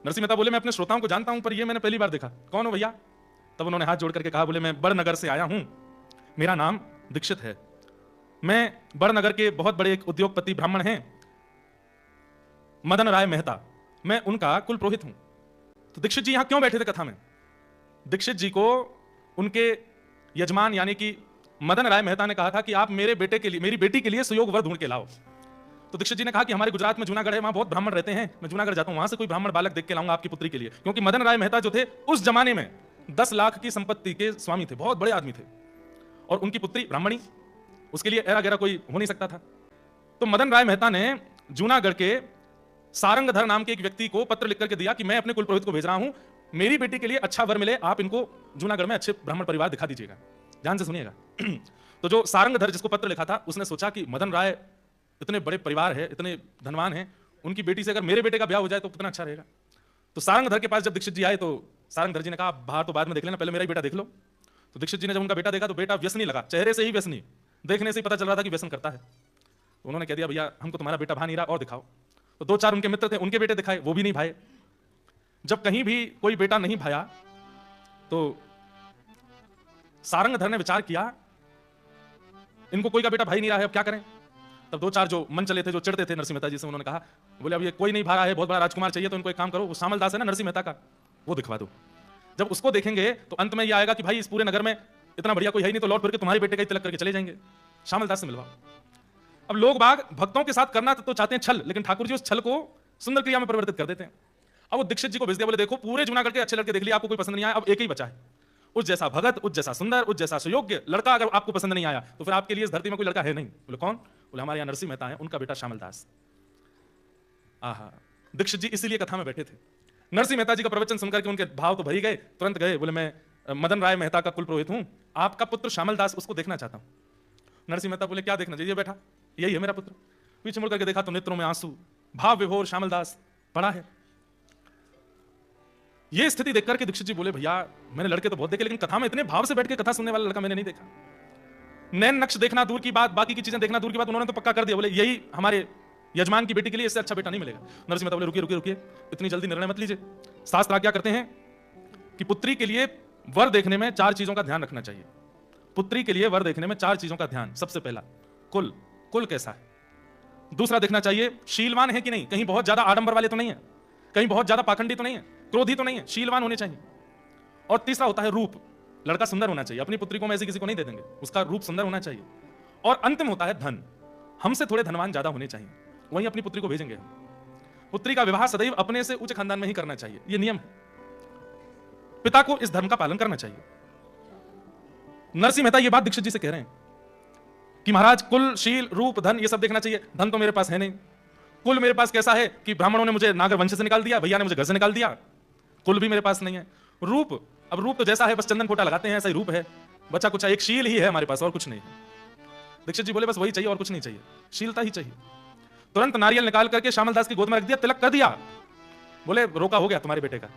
नरसिंह मेहता बोले मैं अपने श्रोताओं को जानता हूं पर ये मैंने पहली बार देखा, कौन हो भैया? तब उन्होंने हाथ जोड़ करके कहा, बोले मैं बड़नगर से आया हूं, मेरा नाम दीक्षित है, मैं बड़नगर के बहुत बड़े एक उद्योगपति ब्राह्मण हैं मदन राय मेहता, मैं उनका कुल पुरोहित हूं। तो दीक्षित जी यहां क्यों बैठे थे कथा में? दीक्षित जी को उनके यजमान यानी कि मदन राय मेहता ने कहा था कि आप मेरे बेटे के लिए, मेरी बेटी के लिए सुयोग वर ढूंढ के लाओ। तो दीक्षित जी ने कहा कि हमारे गुजरात में जूनागढ़ है, वहां बहुत ब्राह्मण रहते हैं, मैं जूनागढ़ जाता हूं, वहां से कोई ब्राह्मण बालक देख के लाऊंगा आपकी पुत्री के लिए। क्योंकि मदन राय मेहता जो थे उस जमाने में 10 लाख की संपत्ति के स्वामी थे, बहुत बड़े आदमी थे, और उनकी पुत्री ब्राह्मणी, उसके लिए एरा गैरा कोई हो नहीं सकता था। तो मदन राय मेहता ने जूनागढ़ के सारंगधर नाम के एक व्यक्ति को पत्र लिख करके दिया कि मैं अपने कुल पुरोहित को भेज रहा हूं, मेरी बेटी के लिए अच्छा वर मिले, आप इनको जूनागढ़ में अच्छे ब्राह्मण परिवार दिखा दीजिएगा। ध्यान से सुनिएगा। तो जो सारंगधर जिसको पत्र लिखा था उसने सोचा कि मदन राय इतने बड़े परिवार है, इतने धनवान हैं, उनकी बेटी से अगर मेरे बेटे का ब्याह हो जाए तो कितना अच्छा रहेगा। तो सारंगधर के पास जब दीक्षित जी आए तो सारंगधर जी ने कहा बाहर तो बाद में देख लेना, पहले मेरा ही बेटा देख लो। तो दीक्षित जी ने जब उनका बेटा देखा तो बेटा व्यसनी लगा, चेहरे से ही व्यसनी, देखने से ही पता चल रहा था कि व्यसन करता है। तो उन्होंने कह दिया भैया हमको तुम्हारा बेटा भा नहीं रहा, और दिखाओ। तो 2-4 उनके मित्र थे, उनके बेटे दिखाए, वो भी नहीं भाए। जब कहीं भी कोई बेटा नहीं भाया तो सारंगधर ने विचार किया इनको कोई का बेटा भाई नहीं रहा है, अब क्या करें। तब 2-4 जो मन चले थे, जो चिढ़ते थे नरसिंह मेहता जी से, उन्होंने कहा, बोले अब ये कोई नहीं भा रहा है, बहुत बड़ा राजकुमार चाहिए, तो इनको एक काम करो, वो शामल दास है ना नरसिंह मेहता का, वो दिखवा दो। जब उसको देखेंगे तो अंत में ये आएगा कि भाई इस पूरे नगर में इतना बढ़िया कोई है नहीं, तो लौट फिर के तुम्हारे बेटे का ही तिलक करके चले जाएंगे, शामल दास से मिलवाओ। अब लोग बाग भक्तों के साथ करना तो चाहते हैं छल, लेकिन ठाकुर जी उस छल को सुंदर क्रिया में परिवर्तित कर देते हैं। अब वो दीक्षित जी को भेज दिया, बोले देखो पूरे जूनागढ़ के अच्छे लड़के देख लिया, आपको कोई पसंद नहीं आया, अब एक ही बचा है, उस जैसा भगत, उस जैसा सुंदर, उस जैसा सुयोग्य लड़का अगर आपको पसंद नहीं आया तो फिर आपके लिए इस धरती में कोई लड़का है नहीं। बोले कौन? बोले हमारे यहाँ नरसिंह मेहता है, उनका बेटा शामल दास। आहा, दीक्षित जी इसीलिए कथा में बैठे थे। नरसिंह मेहता जी का प्रवचन सुनकर के उनके भाव तो भरी गए, तुरंत गए, बोले मैं मदन राय मेहता का कुल पुरोहित हूं, आपका पुत्र शामल दास, उसको देखना चाहता हूं। नरसिंह मेहता बोले क्या देखना चाहिए बेटा? यही है मेरा पुत्र। पीछे मुड़ करके देखा तो नेत्रों में आंसू, भाव विभोर शामल दास पड़ा है। ये स्थिति देख करके दीक्षित जी बोले भैया मैंने लड़के तो बहुत देखे, लेकिन कथा में इतने भाव से बैठ के कथा सुनने वाला लड़का मैंने नहीं देखा। नैन नक्श देखना दूर की बात, बाकी की चीजें देखना दूर की बात, उन्होंने तो पक्का कर दिया, बोले यही हमारे यजमान की बेटी के लिए इससे अच्छा बेटा नहीं मिलेगा। नरसिंह मेहता बोले रुकिए रुकिए रुकिए, इतनी जल्दी निर्णय मत लीजिए। शास्त्र क्या करते हैं कि पुत्री के लिए वर देखने में 4 चीजों का ध्यान रखना चाहिए। पुत्री के लिए वर देखने में 4 चीजों का ध्यान, सबसे पहला कुल, कुल कैसा है। दूसरा देखना चाहिए शीलवान है कि नहीं, कहीं बहुत ज्यादा आडंबर वाले तो नहीं है, कहीं बहुत ज्यादा पाखंडी तो नहीं है, क्रोधी तो नहीं है, शीलवान होने चाहिए। और तीसरा होता है रूप, लड़का सुंदर होना चाहिए, अपनी पुत्री को हम ऐसे किसी को नहीं दे देंगे, उसका रूप सुंदर होना चाहिए। और अंतिम होता है धन, हमसे थोड़े धनवान ज्यादा होने चाहिए, वहीं अपनी पुत्री को भेजेंगे हम। पुत्री का विवाह सदैव अपने से उच्च खानदान में ही करना चाहिए, यह नियम है। पिता को इस धर्म का पालन करना चाहिए। नरसिंह मेहता ये बात दीक्षित जी से कह रहे हैं कि महाराज कुल, शील, रूप, धन ये सब देखना चाहिए। धन तो मेरे पास है नहीं, कुल मेरे पास कैसा है कि ब्राह्मणों ने मुझे नागर वंश से निकाल दिया, भैया ने मुझे घर से निकाल दिया, कुल भी मेरे पास नहीं है। रूप, अब रूप तो जैसा है बस चंदन फोटा लगाते हैं ऐसा ही रूप है, बचा कुछ एक शील ही है हमारे पास और कुछ नहीं है। दीक्षित जी बोले बस वही चाहिए और कुछ नहीं चाहिए, शीलता ही चाहिए। तुरंत नारियल निकाल करके शामल दास की गोद में रख दिया, तिलक कर दिया। बोले रोका हो गया तुम्हारे बेटे का।